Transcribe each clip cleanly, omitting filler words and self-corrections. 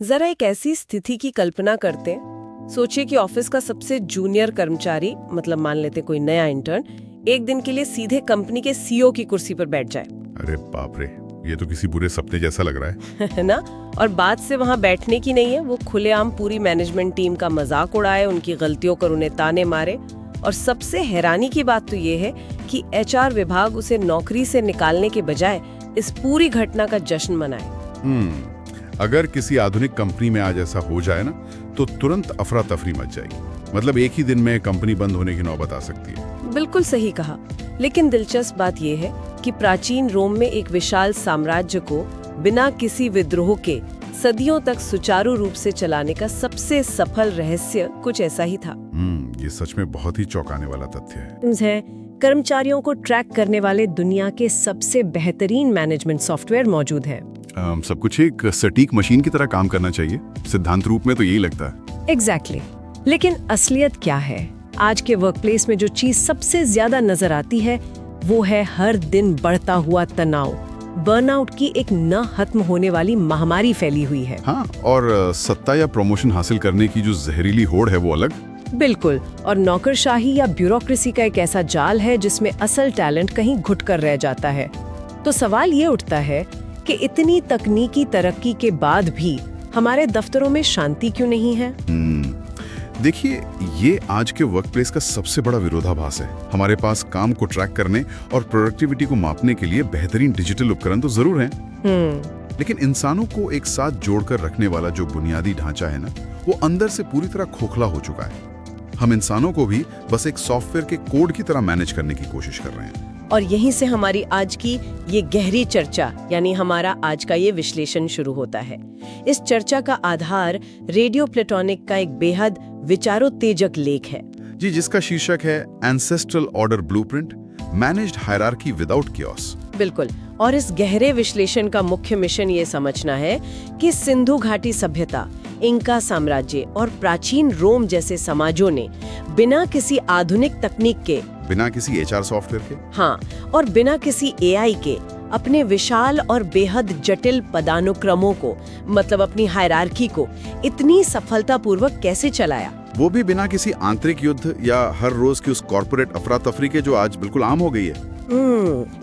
जरा एक ऐसी स्थिति की कल्पना करते हैं। सोचिए कि ऑफिस का सबसे जूनियर कर्मचारी, मतलब मान लेते कोई नया इंटर्न, एक दिन के लिए सीधे कंपनी के सीईओ की कुर्सी पर बैठ जाए। अरे बाप रे, ये तो किसी बुरे सपने जैसा लग रहा है ना? और बात से वहाँ बैठने की नहीं है, वो खुलेआम पूरी मैनेजमेंट टीम का मजाक उड़ाए, उनकी गलतियों पर उन्हें ताने मारे। और सबसे हैरानी की बात तो ये है कि एचआर विभाग उसे नौकरी से निकालने के बजाय इस पूरी घटना का जश्न मनाए। अगर किसी आधुनिक कंपनी में आज ऐसा हो जाए ना, तो तुरंत अफरा तफरी मच जाएगी। मतलब एक ही दिन में कंपनी बंद होने की नौबत आ सकती है। बिल्कुल सही कहा। लेकिन दिलचस्प बात यह है कि प्राचीन रोम में एक विशाल साम्राज्य को बिना किसी विद्रोह के सदियों तक सुचारू रूप से चलाने का सबसे सफल रहस्य कुछ ऐसा ही था। ये सच में बहुत ही चौंकाने वाला तथ्य है। कर्मचारियों को ट्रैक करने वाले दुनिया के सबसे बेहतरीन मैनेजमेंट सॉफ्टवेयर मौजूद है। सब कुछ एक सटीक मशीन की तरह काम करना चाहिए। सिद्धांत रूप में तो यही लगता है। एग्जैक्टली। लेकिन असलियत क्या है? आज के वर्कप्लेस में जो चीज सबसे ज्यादा नजर आती है वो है हर दिन बढ़ता हुआ तनाव। बर्नआउट की एक न खत्म होने वाली महामारी फैली हुई है। हाँ, और सत्ता या प्रमोशन हासिल करने की जो जहरीली होड़ है वो अलग। बिल्कुल। और नौकरशाही या ब्यूरोक्रेसी का एक ऐसा जाल है जिसमें असल टैलेंट कहीं घुट कर रह जाता है। तो सवाल ये उठता है कि इतनी तकनीकी तरक्की के बाद भी हमारे दफ्तरों में शांति क्यों नहीं है? देखिए, ये आज के वर्कप्लेस का सबसे बड़ा विरोधाभास है। हमारे पास काम को ट्रैक करने और प्रोडक्टिविटी को मापने के लिए बेहतरीन डिजिटल उपकरण तो जरूर हैं, लेकिन इंसानों को एक साथ जोड़कर रखने वाला जो बुनियादी ढांचा है ना, वो अंदर से पूरी तरह खोखला हो चुका है। हम इंसानों को भी बस एक सॉफ्टवेयर के कोड की तरह मैनेज करने की कोशिश कर रहे हैं। और यहीं से हमारी आज की ये गहरी चर्चा, यानी हमारा आज का ये विश्लेषण शुरू होता है। इस चर्चा का आधार रेडियो प्लेटोनिक का एक बेहद विचारोत्तेजक लेख है जी, जिसका शीर्षक है ancestral order blueprint, managed hierarchy without chaos. बिल्कुल। और इस गहरे विश्लेषण का मुख्य मिशन ये समझना है कि सिंधु घाटी सभ्यता, इंका साम्राज्य और प्राचीन रोम जैसे समाजों ने बिना किसी आधुनिक तकनीक के, बिना किसी एचआर सॉफ्टवेयर के, हाँ, और बिना किसी एआई के अपने विशाल और बेहद जटिल पदानुक्रमों को, मतलब अपनी हायरार्की को इतनी सफलतापूर्वक कैसे चलाया। वो भी बिना किसी आंतरिक युद्ध या हर रोज की उस कॉर्पोरेट अफरा तफरी के जो आज बिल्कुल आम हो गई है।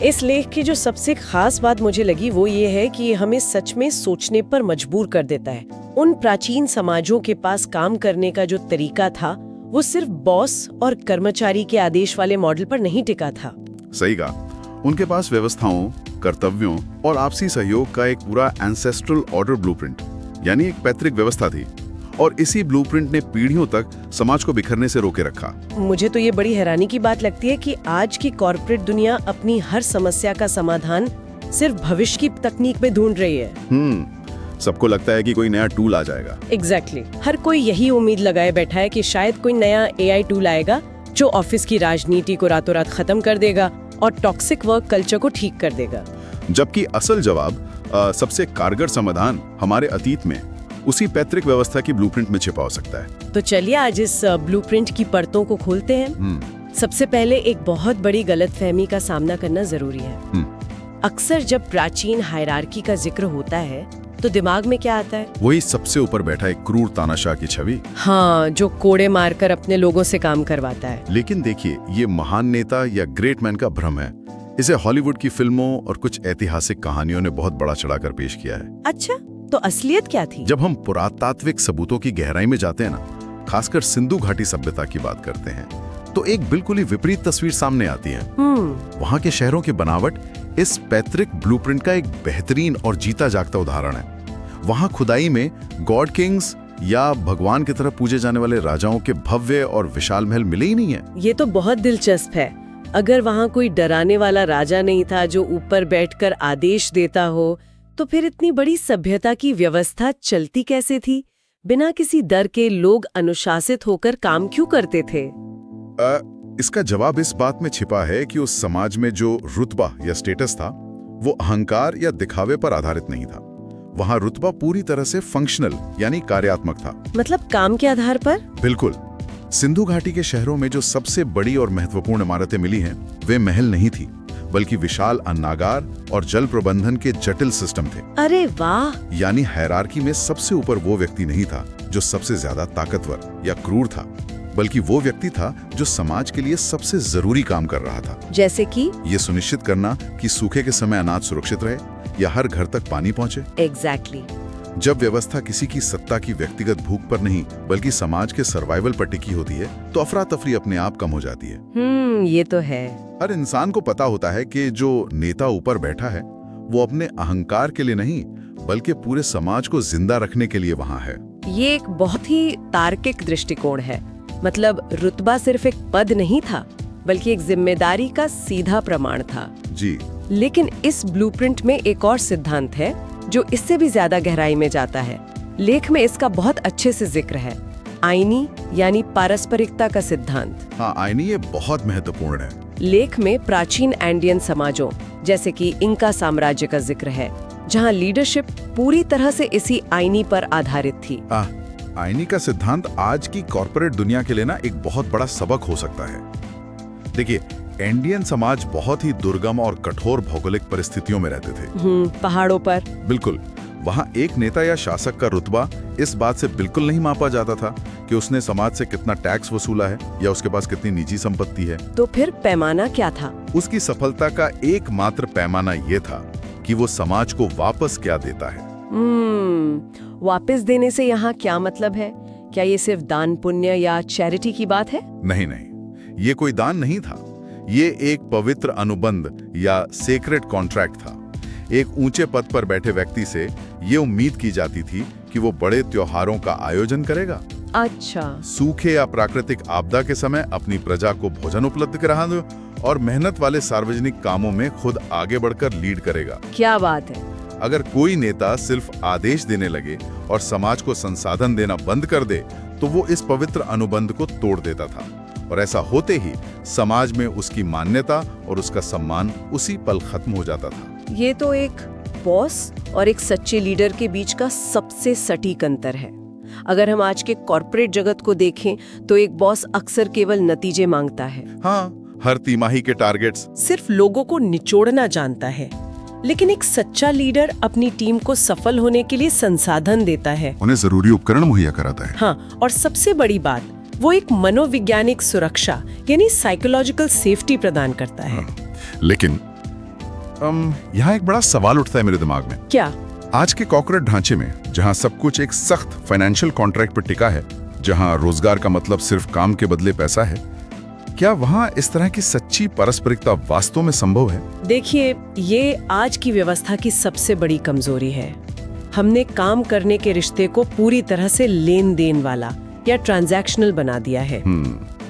इस लेख की जो सबसे खास बात मुझे लगी वो ये है कि हमें सच में सोचने पर मजबूर कर देता है। उन प्राचीन समाजों के पास काम करने का जो तरीका था वो सिर्फ बॉस और कर्मचारी के आदेश वाले मॉडल पर नहीं टिका था। सही कहा। उनके पास व्यवस्थाओं, कर्तव्यों और आपसी सहयोग का एक पूरा एंसेस्ट्रल ऑर्डर ब्लूप्रिंट, यानी एक पैतृक व्यवस्था थी, और इसी ब्लूप्रिंट ने पीढ़ियों तक समाज को बिखरने से रोके रखा। मुझे तो ये बड़ी हैरानी की बात लगती है कि आज की कॉर्पोरेट दुनिया अपनी हर समस्या का समाधान सिर्फ भविष्य की तकनीक में ढूंढ रही है। सबको लगता है कि कोई नया टूल आ जाएगा। एग्जैक्टली। हर कोई यही उम्मीद लगाए बैठा है कि शायद कोई नया एआई टूल आएगा जो ऑफिस की राजनीति को रातों रात खत्म कर देगा और टॉक्सिक वर्क कल्चर को ठीक कर देगा। जबकि असल जवाब, सबसे कारगर समाधान हमारे अतीत में उसी पैतृक व्यवस्था की ब्लूप्रिंट में छिपा हो सकता है। तो चलिए आज इस ब्लूप्रिंट की परतों को खोलते हैं। सबसे पहले एक बहुत बड़ी गलतफहमी का सामना करना जरूरी है। अक्सर जब प्राचीन हायरार्की का जिक्र होता है तो दिमाग में क्या आता है? वही सबसे ऊपर बैठा एक क्रूर तानाशाह की छवि। हाँ, जो कोड़े मारकर अपने लोगों से काम करवाता है। लेकिन देखिए, ये महान नेता या ग्रेट मैन का भ्रम है। इसे हॉलीवुड की फिल्मों और कुछ ऐतिहासिक कहानियों ने बहुत बड़ा चढ़ाकर पेश किया है। अच्छा, तो असलियत क्या थी? जब हम पुरातात्विक सबूतों की गहराई में जाते हैं ना, खासकर सिंधु घाटी सभ्यता की बात करते हैं, तो एक बिल्कुल ही विपरीत तस्वीर सामने आती है। वहाँ के शहरों की बनावट इस पैतृक ब्लूप्रिंट का एक बेहतरीन और जीता जागता उदाहरण है। वहाँ खुदाई में गॉड किंग्स या भगवान की तरह पूजे जाने वाले राजाओं के भव्य और विशाल महल मिले ही नहीं है। ये तो बहुत दिलचस्प है। अगर वहाँ कोई डराने वाला राजा नहीं था जो ऊपर बैठकर आदेश देता हो, तो फिर इतनी बड़ी सभ्यता की व्यवस्था चलती कैसे थी? बिना किसी डर के लोग अनुशासित होकर काम क्यों करते थे? इसका जवाब इस बात में छिपा है कि उस समाज में जो रुतबा या स्टेटस था वो अहंकार या दिखावे पर आधारित नहीं था। वहाँ रुतबा पूरी तरह से फंक्शनल यानी कार्यात्मक था। मतलब काम के आधार पर? बिल्कुल। सिंधु घाटी के शहरों में जो सबसे बड़ी और महत्वपूर्ण इमारतें मिली हैं वे महल नहीं थी, बल्कि विशाल अन्नागार और जल प्रबंधन के जटिल सिस्टम थे। अरे वाह! यानी हायरार्की में सबसे ऊपर वो व्यक्ति नहीं था जो सबसे ज्यादा ताकतवर या क्रूर था, बल्कि वो व्यक्ति था जो समाज के लिए सबसे जरूरी काम कर रहा था। जैसे कि ये सुनिश्चित करना कि सूखे के समय अनाज सुरक्षित रहे या हर घर तक पानी पहुंचे। एग्जैक्टली। जब व्यवस्था किसी की सत्ता की व्यक्तिगत भूख पर नहीं बल्कि समाज के सर्वाइवल पर टिकी होती है तो अफरा तफरी अपने आप कम हो जाती है। ये तो है। हर इंसान को पता होता है कि जो नेता ऊपर बैठा है वो अपने अहंकार के लिए नहीं बल्कि पूरे समाज को जिंदा रखने के लिए वहां है। ये एक बहुत ही तार्किक दृष्टिकोण है। मतलब रुतबा सिर्फ एक पद नहीं था बल्कि एक जिम्मेदारी का सीधा प्रमाण था। जी। लेकिन इस ब्लूप्रिंट में एक और सिद्धांत है जो इससे भी ज्यादा गहराई में जाता है। लेख में इसका बहुत अच्छे से जिक्र है, आईनी यानी पारस्परिकता का सिद्धांत। हाँ, आईनी ये बहुत महत्वपूर्ण है। लेख में प्राचीन एंडियन समाजों जैसे कि इंका साम्राज्य का जिक्र है, जहां लीडरशिप पूरी तरह से इसी आईनी पर आधारित थी। आईनी का सिद्धांत आज की कॉर्पोरेट दुनिया के लिए ना एक बहुत बड़ा सबक हो सकता है। देखिए, इंडियन समाज बहुत ही दुर्गम और कठोर भौगोलिक परिस्थितियों में रहते थे। पहाड़ों पर। बिल्कुल। वहाँ एक नेता या शासक का रुतबा इस बात से बिल्कुल नहीं मापा जाता था कि उसने समाज से कितना टैक्स वसूला है या उसके पास कितनी निजी संपत्ति है। तो फिर पैमाना क्या था? उसकी सफलता का एकमात्र पैमाना ये था कि वो समाज को वापस क्या देता है। वापस देने से यहाँ क्या मतलब है? क्या ये सिर्फ दान पुण्य या चैरिटी की बात है? नहीं नहीं, ये कोई दान नहीं था। ये एक पवित्र अनुबंध या सेक्रेट कॉन्ट्रैक्ट था। एक ऊंचे पद पर बैठे व्यक्ति से ये उम्मीद की जाती थी कि वो बड़े त्योहारों का आयोजन करेगा। अच्छा। सूखे या प्राकृतिक आपदा के समय अपनी प्रजा को भोजन उपलब्ध करा दो और मेहनत वाले सार्वजनिक कामों में खुद आगे बढ़कर लीड करेगा। क्या बात है। अगर कोई नेता सिर्फ आदेश देने लगे और समाज को संसाधन देना बंद कर दे तो वो इस पवित्र अनुबंध को तोड़ देता था, और ऐसा होते ही समाज में उसकी मान्यता और उसका सम्मान उसी पल खत्म हो जाता था। ये तो एक बॉस और एक सच्चे लीडर के बीच का सबसे सटीक अंतर है। अगर हम आज के कॉर्पोरेट जगत को देखें तो एक बॉस अक्सर केवल नतीजे मांगता है। हाँ, हर तिमाही के टारगेट्स। सिर्फ लोगों को निचोड़ना जानता है। लेकिन एक सच्चा लीडर अपनी टीम को सफल होने के लिए संसाधन देता है, उन्हें जरूरी उपकरण मुहैया कराता है। हाँ, और सबसे बड़ी बात, वो एक मनोवैज्ञानिक सुरक्षा यानी साइकोलॉजिकल सेफ्टी प्रदान करता है। लेकिन यहाँ एक बड़ा सवाल उठता है मेरे दिमाग में। क्या? आज के कॉर्पोरेट ढांचे में जहाँ सब कुछ एक सख्त फाइनेंशियल कॉन्ट्रैक्ट पर टिका है, जहाँ रोजगार का मतलब सिर्फ काम के बदले पैसा है, क्या वहाँ इस तरह की सच्ची पारस्परिकता वास्तव में संभव है? देखिए, ये आज की व्यवस्था की सबसे बड़ी कमजोरी है। हमने काम करने के रिश्ते को पूरी तरह से लेन देन वाला या ट्रांजैक्शनल बना दिया है।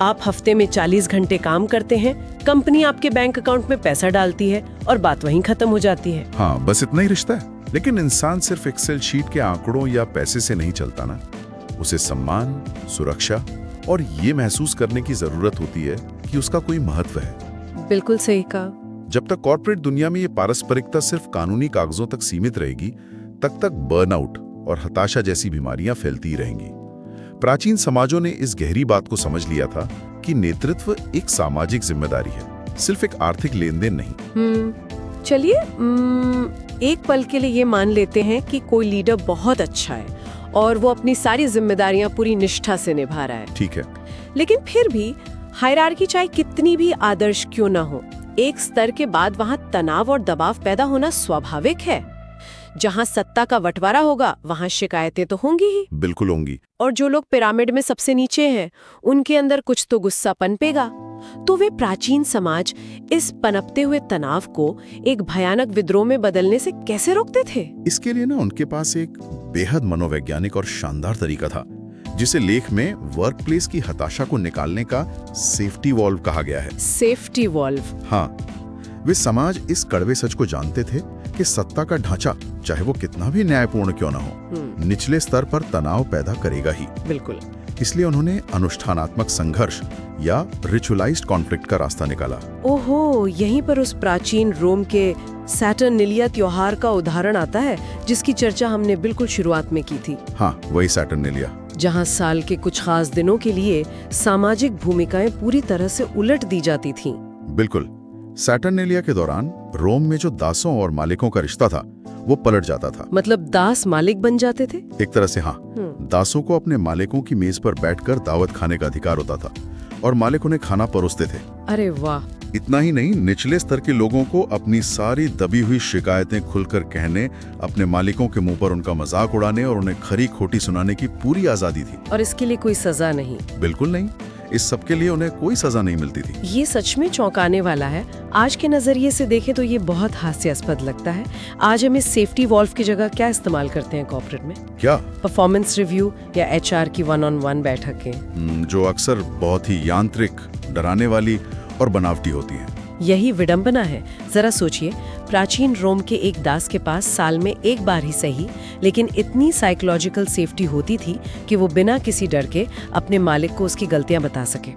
आप हफ्ते में 40 घंटे काम करते हैं, कंपनी आपके बैंक अकाउंट में पैसा डालती है और बात वहीं खत्म हो जाती है। हाँ, बस इतना ही रिश्ता है। लेकिन इंसान सिर्फ एक्सेल शीट के आंकड़ों या पैसे से नहीं चलता ना। उसे सम्मान, सुरक्षा और ये महसूस करने की जरूरत होती है कि उसका कोई महत्व है। बिल्कुल सही कहा। जब तक कॉर्पोरेट दुनिया में ये पारस्परिकता सिर्फ कानूनी कागजों तक सीमित रहेगी, तब तक बर्नआउट और हताशा जैसी बीमारियां फैलती रहेंगी। प्राचीन समाजों ने इस गहरी बात को समझ लिया था कि नेतृत्व एक सामाजिक जिम्मेदारी है, सिर्फ एक आर्थिक लेन देन नहीं। चलिए एक पल के लिए ये मान लेते हैं कि कोई लीडर बहुत अच्छा है और वो अपनी सारी जिम्मेदारियां पूरी निष्ठा से निभा रहा है। ठीक है। लेकिन फिर भी हायरार्की चाहे कितनी भी आदर्श क्यों ना हो, एक स्तर के बाद वहाँ तनाव और दबाव पैदा होना स्वाभाविक है। जहाँ सत्ता का बंटवारा होगा वहाँ शिकायतें तो होंगी ही। बिल्कुल होंगी। और जो लोग पिरामिड में सबसे नीचे हैं, उनके अंदर कुछ तो गुस्सा पनपेगा। तो वे प्राचीन समाज इस पनपते हुए तनाव को एक भयानक विद्रोह में बदलने से कैसे रोकते थे? इसके लिए ना उनके पास एक बेहद मनोवैज्ञानिक और शानदार तरीका था, जिसे लेख में वर्कप्लेस की हताशा को निकालने का सेफ्टी वॉल्व कहा गया है। Safety valve? हाँ, वे समाज इस कड़वे सच को जानते थे कि सत्ता का ढांचा, चाहे वो कितना भी न्यायपूर्ण क्यों ना हो, निचले स्तर पर तनाव पैदा करेगा ही। बिल्कुल। इसलिए उन्होंने अनुष्ठानात्मक संघर्ष या रिचुअलाइज्ड कॉन्फ्लिक्ट का रास्ता निकाला। ओहो, यहीं पर उस प्राचीन रोम के सैटर्निलिया त्योहार का उदाहरण आता है, जिसकी चर्चा हमने बिल्कुल शुरुआत में की थी। हाँ, वही सैटर्निलिया, जहाँ साल के कुछ खास दिनों के लिए सामाजिक भूमिकाएं पूरी तरह से उलट दी जाती थीं। बिल्कुल। सैटर्नेलिया के दौरान रोम में जो दासों और मालिकों का रिश्ता था वो पलट जाता था। मतलब दास मालिक बन जाते थे? एक तरह से हाँ। दासों को अपने मालिकों की मेज पर बैठकर दावत खाने का अधिकार होता था और मालिक उन्हें खाना परोसते थे। अरे वाह। इतना ही नहीं, निचले स्तर के लोगों को अपनी सारी दबी हुई शिकायतें खुलकर कहने, अपने मालिकों के मुंह पर उनका मजाक उड़ाने और उन्हें खरी खोटी सुनाने की पूरी आजादी थी। और इसके लिए कोई सजा नहीं? बिल्कुल नहीं। इस सब के लिए उन्हें कोई सजा नहीं मिलती थी। ये सच में चौंकाने वाला है। आज के नजरिए से देखें तो ये बहुत हास्यास्पद लगता है। आज हम इस सेफ्टी वॉल्व की जगह क्या इस्तेमाल करते हैं कॉर्पोरेट में? क्या? परफॉर्मेंस रिव्यू या HR की 1-on-1 बैठकें, जो अक्सर बहुत ही यांत्रिक, डराने वाली और बनावटी होती हैं। यही विडंबना है। जरा सोचिए, प्राचीन रोम के एक दास के पास साल में एक बार ही सही, लेकिन इतनी साइकोलॉजिकल सेफ्टी होती थी कि वो बिना किसी डर के अपने मालिक को उसकी गलतियां बता सके।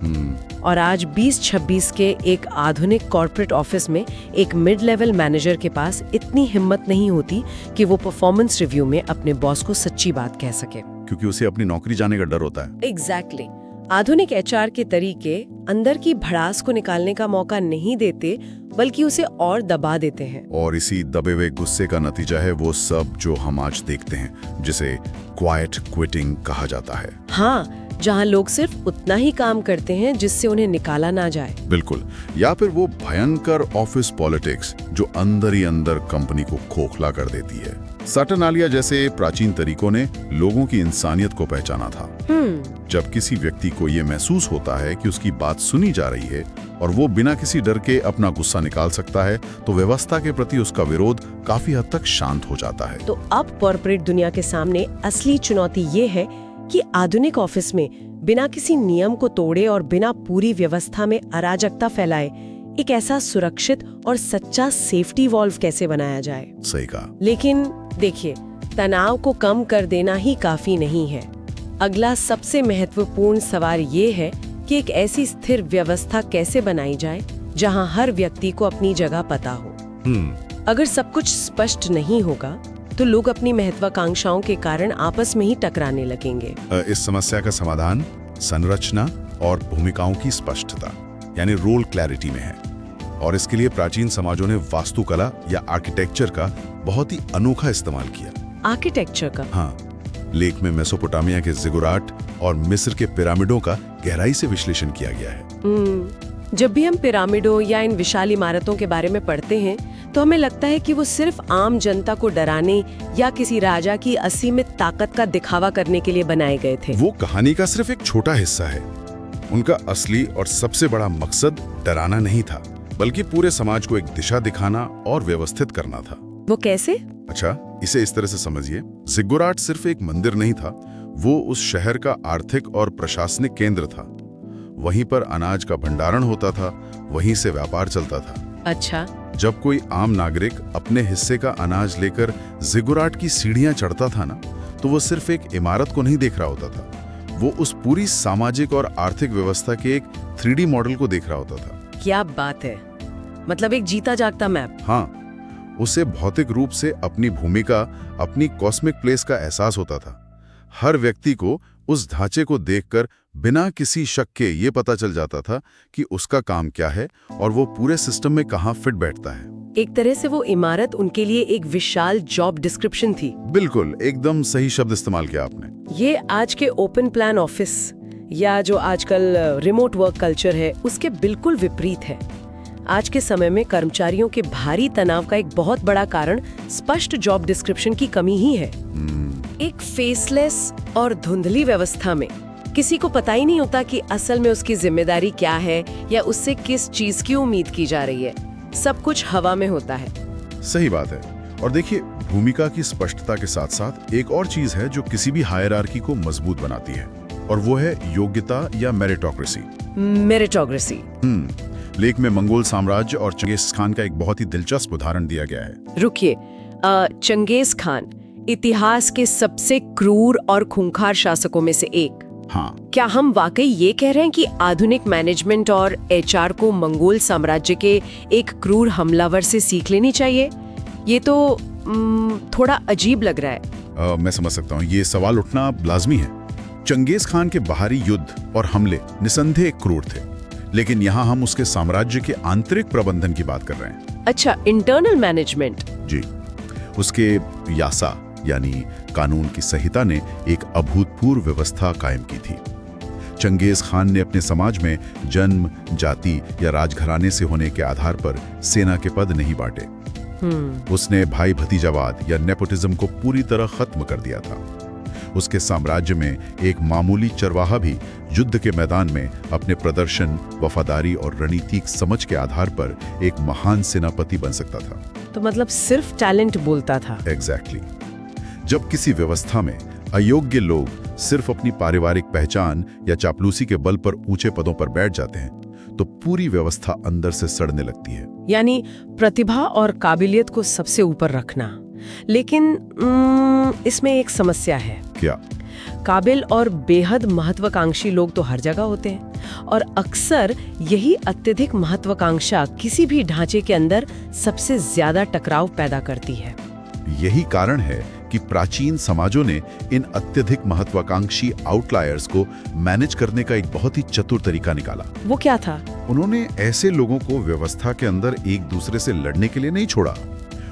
और आज 2026 के एक आधुनिक कॉर्पोरेट ऑफिस में एक मिड लेवल मैनेजर के पास इतनी हिम्मत नहीं होती कि वो परफॉर्मेंस रिव्यू में अपने बॉस को सच्ची बात कह सके, क्योंकि उसे अपनी नौकरी जाने का डर होता है। एग्जैक्टली। आधुनिक HR के तरीके अंदर की भड़ास को निकालने का मौका नहीं देते, बल्कि उसे और दबा देते हैं। और इसी दबे हुए गुस्से का नतीजा है वो सब जो हम आज देखते हैं, जिसे क्वाइट क्विटिंग कहा जाता है। हाँ, जहाँ लोग सिर्फ उतना ही काम करते हैं जिससे उन्हें निकाला ना जाए। बिल्कुल। या फिर वो भयंकर ऑफिस पॉलिटिक्स जो अंदर ही अंदर कंपनी को खोखला कर देती है। सैटर्नालिया जैसे प्राचीन तरीकों ने लोगों की इंसानियत को पहचाना था। जब किसी व्यक्ति को ये महसूस होता है कि उसकी बात सुनी जा रही है और वो बिना किसी डर के अपना गुस्सा निकाल सकता है, तो व्यवस्था के प्रति उसका विरोध काफी हद तक शांत हो जाता है। तो अब कॉर्पोरेट दुनिया के सामने असली चुनौती ये है कि आधुनिक ऑफिस में बिना किसी नियम को तोड़े और बिना पूरी व्यवस्था में अराजकता फैलाए एक ऐसा सुरक्षित और सच्चा सेफ्टी वॉल्व कैसे बनाया जाए। सही कहा। लेकिन देखिए, तनाव को कम कर देना ही काफी नहीं है। अगला सबसे महत्वपूर्ण सवाल ये है कि एक ऐसी स्थिर व्यवस्था कैसे बनाई जाए जहां हर व्यक्ति को अपनी जगह पता हो। अगर सब कुछ स्पष्ट नहीं होगा तो लोग अपनी महत्वाकांक्षाओं के कारण आपस में ही टकराने लगेंगे। इस समस्या का समाधान संरचना और भूमिकाओं की स्पष्टता यानी रोल क्लैरिटी में है। और इसके लिए प्राचीन समाजों ने वास्तुकला या आर्किटेक्चर का बहुत ही अनोखा इस्तेमाल किया। आर्किटेक्चर का? हाँ। लेख में मेसोपोटामिया के जिगुराट और मिस्र के पिरामिडों का गहराई से विश्लेषण किया गया है। जब भी हम पिरामिडों या इन विशाल इमारतों के बारे में पढ़ते हैं तो हमें लगता है कि वो सिर्फ आम जनता को डराने या किसी राजा की असीमित ताकत का दिखावा करने के लिए बनाए गए थे। वो कहानी का सिर्फ एक छोटा हिस्सा है। उनका असली और सबसे बड़ा मकसद डराना नहीं था, बल्कि पूरे समाज को एक दिशा दिखाना और व्यवस्थित करना था। वो कैसे? अच्छा, इसे इस तरह से समझिए, जिगुराट सिर्फ एक मंदिर नहीं था, वो उस शहर का आर्थिक और प्रशासनिक केंद्र था। वहीं पर अनाज का भंडारण होता था, वहीं से व्यापार चलता था। अच्छा। जब कोई आम नागरिक अपने हिस्से का अनाज लेकर जिगुराट की सीढ़ियां चढ़ता था ना, तो वो सिर्फ एक इमारत को नहीं देख रहा होता था, वो उस पूरी सामाजिक और आर्थिक व्यवस्था के एक 3D मॉडल को देख रहा होता था। क्या बात है, मतलब एक जीता जागता मैप। हाँ, उसे भौतिक रूप से अपनी भूमिका, अपनी कॉस्मिक प्लेस का एहसास होता था। हर व्यक्ति को उस ढांचे को देखकर बिना किसी शक के ये पता चल जाता था कि उसका काम क्या है और वो पूरे सिस्टम में कहाँ फिट बैठता है। एक तरह से वो इमारत उनके लिए एक विशाल जॉब डिस्क्रिप्शन थी। बिल्कुल, एकदम सही शब्द इस्तेमाल किया आपने। ये आज के ओपन प्लान ऑफिस या जो आजकल रिमोट वर्क कल्चर है उसके बिल्कुल विपरीत है। आज के समय में कर्मचारियों के भारी तनाव का एक बहुत बड़ा कारण स्पष्ट जॉब डिस्क्रिप्शन की कमी ही है। एक फेसलेस और धुंधली व्यवस्था में किसी को पता ही नहीं होता कि असल में उसकी जिम्मेदारी क्या है या उससे किस चीज की उम्मीद की जा रही है। सब कुछ हवा में होता है। सही बात है। और देखिए, भूमिका की स्पष्टता के साथ साथ एक और चीज है जो किसी भी हायरार्की को मजबूत बनाती है, और वो है योग्यता या मेरिटोक्रेसी। मेरिटोक्रेसी। लेख में मंगोल साम्राज्य और चंगेज खान का एक बहुत ही दिलचस्प उदाहरण दिया गया है। रुकिए, चंगेज खान इतिहास के सबसे क्रूर और खूंखार शासकों में से एक। हाँ। क्या हम वाकई ये कह रहे हैं कि आधुनिक मैनेजमेंट और HR को मंगोल साम्राज्य के एक क्रूर हमलावर से सीख लेनी चाहिए? ये तो थोड़ा अजीब लग रहा है। मैं समझ सकता हूँ, ये सवाल उठना लाजमी है। चंगेज खान के बाहरी युद्ध और हमले निसंदेह क्रूर थे, लेकिन यहाँ हम उसके साम्राज्य के आंतरिक प्रबंधन की बात कर रहे हैं। अच्छा, इंटरनल मैनेजमेंट। जी, उसके यासा यानी कानून की संहिता ने एक अभूतपूर्व व्यवस्था कायम की थी। चंगेज खान ने अपने समाज में जन्म, जाति या राजघराने से होने के आधार पर सेना के पद नहीं बांटे। उसने भाई भतीजावाद या नेपोटिज्म को पूरी तरह खत्म कर दिया था। उसके साम्राज्य में एक मामूली चरवाहा भी युद्ध के मैदान में अपने प्रदर्शन, वफादारी और रणनीतिक समझ के आधार पर एक महान सेनापति बन सकता था। तो मतलब सिर्फ टैलेंट बोलता था। एग्जैक्टली। जब किसी व्यवस्था में अयोग्य लोग सिर्फ अपनी पारिवारिक पहचान या चापलूसी के बल पर ऊंचे पदों पर बैठ जाते हैं तो पूरी व्यवस्था अंदर से सड़ने लगती है। यानी प्रतिभा और काबिलियत को सबसे ऊपर रखना। लेकिन इसमें एक समस्या है। क्या? काबिल और बेहद महत्वाकांक्षी लोग तो हर जगह होते हैं और अक्सर यही अत्यधिक महत्वाकांक्षा किसी भी ढांचे के अंदर सबसे ज्यादा टकराव पैदा करती है। यही कारण है कि प्राचीन समाजों ने इन अत्यधिक महत्वाकांक्षी आउटलायर्स को मैनेज करने का एक बहुत ही चतुर तरीका निकाला। वो क्या था? उन्होंने ऐसे लोगों को व्यवस्था के अंदर एक दूसरे से लड़ने के लिए नहीं छोड़ा।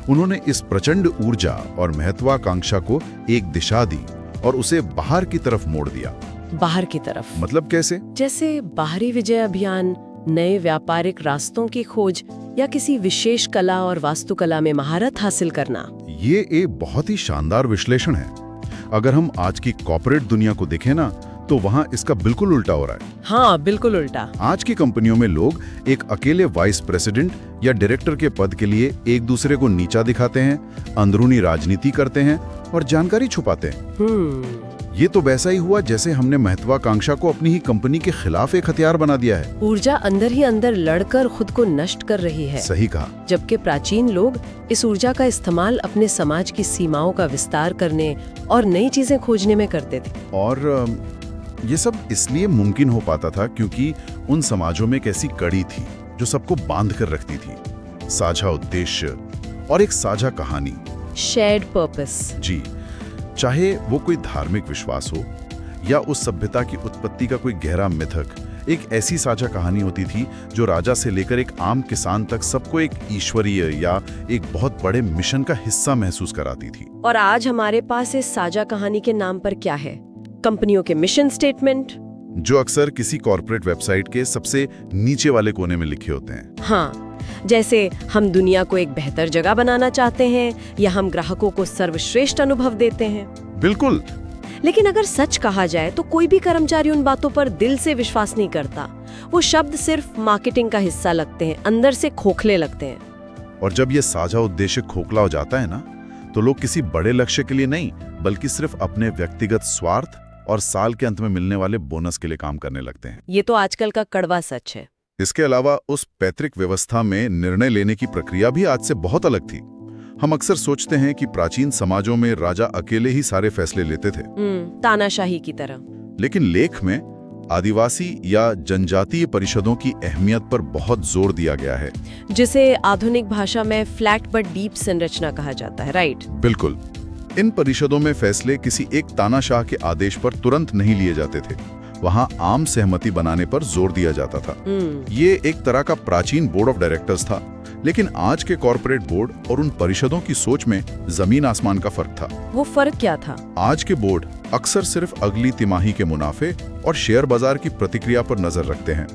उन्होंने इस प्रचंड ऊर्जा और महत्वाकांक्षा को एक दिशा दी और उसे बाहर की तरफ मोड़ दिया। बाहर की तरफ मतलब कैसे? जैसे बाहरी विजय अभियान, नए व्यापारिक रास्तों की खोज या किसी विशेष कला और वास्तुकला में महारत हासिल करना। ये एक बहुत ही शानदार विश्लेषण है। अगर हम आज की कॉर्पोरेट दुनिया को देखें ना, तो वहाँ इसका बिल्कुल उल्टा हो रहा है। हाँ, बिल्कुल उल्टा। आज की कंपनियों में लोग एक अकेले वाइस प्रेसिडेंट या डायरेक्टर के पद के लिए एक दूसरे को नीचा दिखाते हैं, अंदरूनी राजनीति करते हैं और जानकारी छुपाते हैं। ये तो वैसा ही हुआ जैसे हमने महत्वाकांक्षा को अपनी ही कंपनी के खिलाफ एक हथियार बना दिया है। ऊर्जा अंदर ही अंदर लड़कर खुद को नष्ट कर रही है। सही कहा। जबकि प्राचीन लोग इस ऊर्जा का इस्तेमाल अपने समाज की सीमाओं का विस्तार करने और नई चीजें खोजने में करते थे। और ये सब इसलिए मुमकिन हो पाता था क्योंकि उन समाजों में एक ऐसी कड़ी थी जो सबको बांध कर रखती थी। साझा उद्देश्य और एक साझा कहानी। Shared purpose. जी, चाहे वो कोई धार्मिक विश्वास हो या उस सभ्यता की उत्पत्ति का कोई गहरा मिथक, एक ऐसी साझा कहानी होती थी जो राजा से लेकर एक आम किसान तक सबको एक ईश्वरीय या एक बहुत बड़े मिशन का हिस्सा महसूस कराती थी। और आज हमारे पास इस साझा कहानी के नाम पर क्या है? कंपनियों के मिशन स्टेटमेंट, जो अक्सर किसी कॉर्पोरेट वेबसाइट के सबसे नीचे वाले कोने में लिखे होते हैं। हाँ, जैसे हम दुनिया को एक बेहतर जगह बनाना चाहते हैं या हम ग्राहकों को सर्वश्रेष्ठ अनुभव देते हैं। बिल्कुल। लेकिन अगर सच कहा जाए तो कोई भी कर्मचारी उन बातों पर दिल से विश्वास नहीं करता। वो शब्द सिर्फ मार्केटिंग का हिस्सा लगते हैं, अंदर से खोखले लगते हैं। और जब ये साझा उद्देश्य खोखला हो जाता है ना, तो लोग किसी बड़े लक्ष्य के लिए नहीं बल्कि सिर्फ अपने व्यक्तिगत स्वार्थ और साल के अंत में मिलने वाले बोनस के लिए काम करने लगते हैं। ये तो आजकल का कड़वा सच है। इसके अलावा उस पैतृक व्यवस्था में निर्णय लेने की प्रक्रिया भी आज से बहुत अलग थी। हम अक्सर सोचते हैं कि प्राचीन समाजों में राजा अकेले ही सारे फैसले लेते थे, तानाशाही की तरह। लेकिन लेख में आदिवासी या जनजातीय परिषदों की अहमियत पर बहुत जोर दिया गया है, जिसे आधुनिक भाषा में फ्लैट बट डीप संरचना कहा जाता है। राइट, बिल्कुल। इन परिषदों में फैसले किसी एक तानाशाह के आदेश पर तुरंत नहीं लिए जाते थे। वहाँ आम सहमति बनाने पर जोर दिया जाता था। ये एक तरह का प्राचीन बोर्ड ऑफ डायरेक्टर्स था। लेकिन आज के कॉर्पोरेट बोर्ड और उन परिषदों की सोच में जमीन आसमान का फर्क था। वो फर्क क्या था? आज के बोर्ड अक्सर सिर्फ अगली तिमाही के मुनाफे और शेयर बाजार की प्रतिक्रिया पर नजर रखते हैं।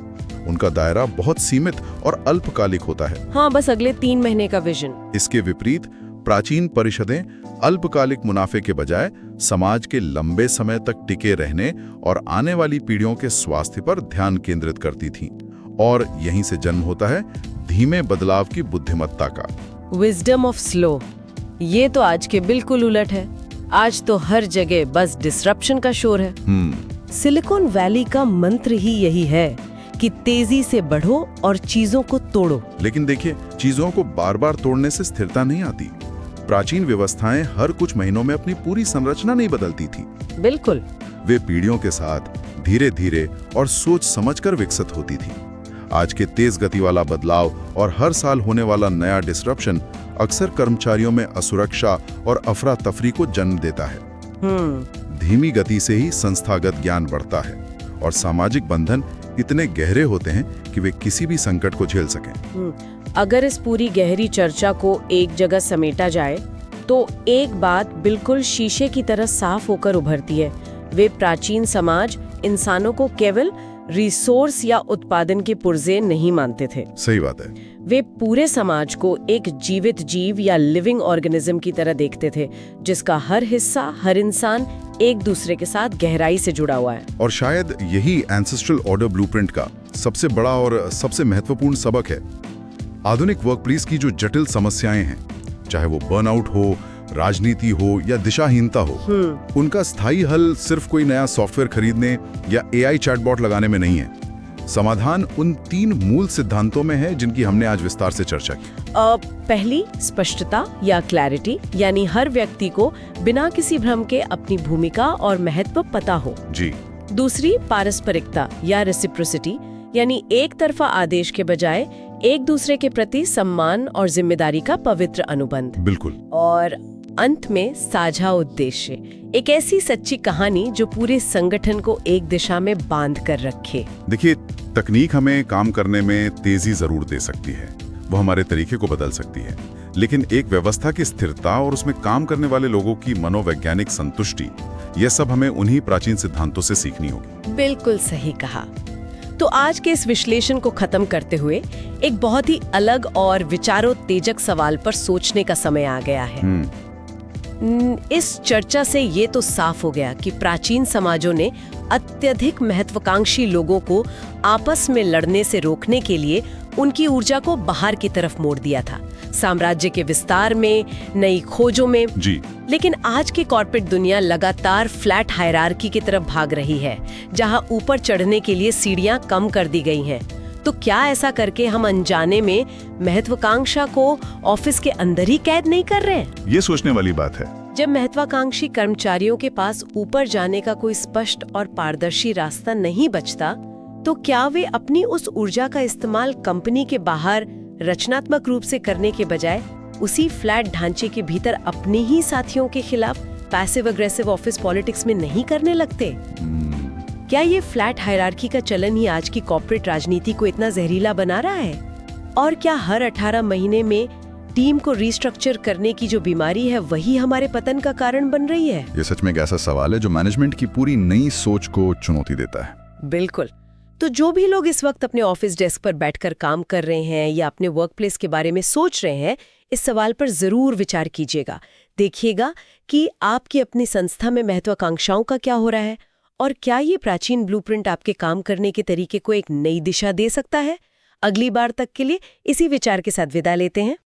उनका दायरा बहुत सीमित और अल्पकालिक होता है। हाँ, बस अगले 3 महीने का विजन। इसके विपरीत प्राचीन परिषदें अल्पकालिक मुनाफे के बजाय समाज के लंबे समय तक टिके रहने और आने वाली पीढ़ियों के स्वास्थ्य पर ध्यान केंद्रित करती थीं। और यहीं से जन्म होता है धीमे बदलाव की बुद्धिमत्ता का। Wisdom of slow. ये तो आज के बिल्कुल उलट है। आज तो हर जगह बस डिसरप्शन का शोर है। सिलिकॉन वैली का मंत्र ही यही है कि तेजी से बढ़ो और चीजों को तोड़ो। लेकिन देखिए, चीजों को बार बार तोड़ने से स्थिरता नहीं आती। प्राचीन व्यवस्थाएं हर कुछ महीनों में अपनी पूरी संरचना नहीं बदलती थी। बिल्कुल। वे पीढ़ियों के साथ धीरे धीरे और सोच समझकर विकसित होती थी। आज के तेज गति वाला बदलाव और हर साल होने वाला नया डिसरप्शन अक्सर कर्मचारियों में असुरक्षा और अफरा तफरी को जन्म देता है। धीमी गति से ही संस्थागत ज्ञान बढ़ता है और सामाजिक बंधन इतने गहरे होते हैं कि वे किसी भी संकट को झेल सकें। अगर इस पूरी गहरी चर्चा को एक जगह समेटा जाए तो एक बात बिल्कुल शीशे की तरह साफ होकर उभरती है। वे प्राचीन समाज इंसानों को केवल रिसोर्स या उत्पादन के पुर्जे नहीं मानते थे। सही बात है। वे पूरे समाज को एक जीवित जीव या लिविंग ऑर्गेनिज्म की तरह देखते थे, जिसका हर हिस्सा, हर इंसान एक दूसरे के साथ गहराई से जुड़ा हुआ है। और शायद यही एंसेस्ट्रल ऑर्डर ब्लूप्रिंट का सबसे बड़ा और सबसे महत्वपूर्ण सबक है। आधुनिक वर्कप्लेस की जो जटिल समस्याएं हैं, चाहे वो बर्नआउट हो, राजनीति हो या दिशाहीनता हो, उनका स्थायी हल सिर्फ कोई नया सॉफ्टवेयर खरीदने या एआई चैटबॉट लगाने में नहीं है। समाधान उन 3 मूल सिद्धांतों में है जिनकी हमने आज विस्तार से चर्चा की। पहली, स्पष्टता या क्लैरिटी, यानी हर व्यक्ति को बिना किसी भ्रम के अपनी भूमिका और महत्व पता हो। जी। दूसरी, पारस्परिकता या रेसिप्रोसिटी, यानी एक तरफा आदेश के बजाय एक दूसरे के प्रति सम्मान और जिम्मेदारी का पवित्र अनुबंध। बिल्कुल। और अंत में साझा उद्देश्य, एक ऐसी सच्ची कहानी जो पूरे संगठन को एक दिशा में बांध कर रखे। देखिए, तकनीक हमें काम करने में तेजी जरूर दे सकती है, वो हमारे तरीके को बदल सकती है, लेकिन एक व्यवस्था की स्थिरता और उसमें काम करने वाले लोगों की मनोवैज्ञानिक संतुष्टि, यह सब हमें उन्हीं प्राचीन सिद्धांतों से सीखनी होगी। बिल्कुल सही कहा। तो आज के इस विश्लेषण को खत्म करते हुए एक बहुत ही अलग और विचारोत्तेजक सवाल पर सोचने का समय आ गया है। इस चर्चा से ये तो साफ हो गया कि प्राचीन समाजों ने अत्यधिक महत्वाकांक्षी लोगों को आपस में लड़ने से रोकने के लिए उनकी ऊर्जा को बाहर की तरफ मोड़ दिया था, साम्राज्य के विस्तार में, नई खोजों में। जी। लेकिन आज की कॉर्पोरेट दुनिया लगातार फ्लैट हायरार्की की तरफ भाग रही है, जहां ऊपर चढ़ने के लिए सीढ़ियां कम कर दी गई हैं। तो क्या ऐसा करके हम अनजाने में महत्वाकांक्षा को ऑफिस के अंदर ही कैद नहीं कर रहे हैं? ये सोचने वाली बात है। जब महत्वाकांक्षी कर्मचारियों के पास ऊपर जाने का कोई स्पष्ट और पारदर्शी रास्ता नहीं बचता, तो क्या वे अपनी उस ऊर्जा का इस्तेमाल कंपनी के बाहर रचनात्मक रूप से करने के बजाय उसी फ्लैट ढांचे के भीतर अपने ही साथियों के खिलाफ पैसिव अग्रेसिव ऑफिस पॉलिटिक्स में नहीं करने लगते? क्या ये फ्लैट हायरार्की का चलन ही आज की कॉर्पोरेट राजनीति को इतना जहरीला बना रहा है? और क्या हर 18 महीने में टीम को रिस्ट्रक्चर करने की जो बीमारी है, वही हमारे पतन का कारण बन रही है? ये सच में एक ऐसा सवाल है जो मैनेजमेंट की पूरी नई सोच को चुनौती देता है। बिल्कुल। तो जो भी लोग इस वक्त अपने ऑफिस डेस्क पर बैठकर काम कर रहे हैं या अपने वर्कप्लेस के बारे में सोच रहे हैं, इस सवाल पर जरूर विचार कीजिएगा। देखिएगा कि आपकी अपनी संस्था में महत्वाकांक्षाओं का क्या हो रहा है, और क्या ये प्राचीन ब्लूप्रिंट आपके काम करने के तरीके को एक नई दिशा दे सकता है। अगली बार तक के लिए इसी विचार के साथ विदा लेते हैं।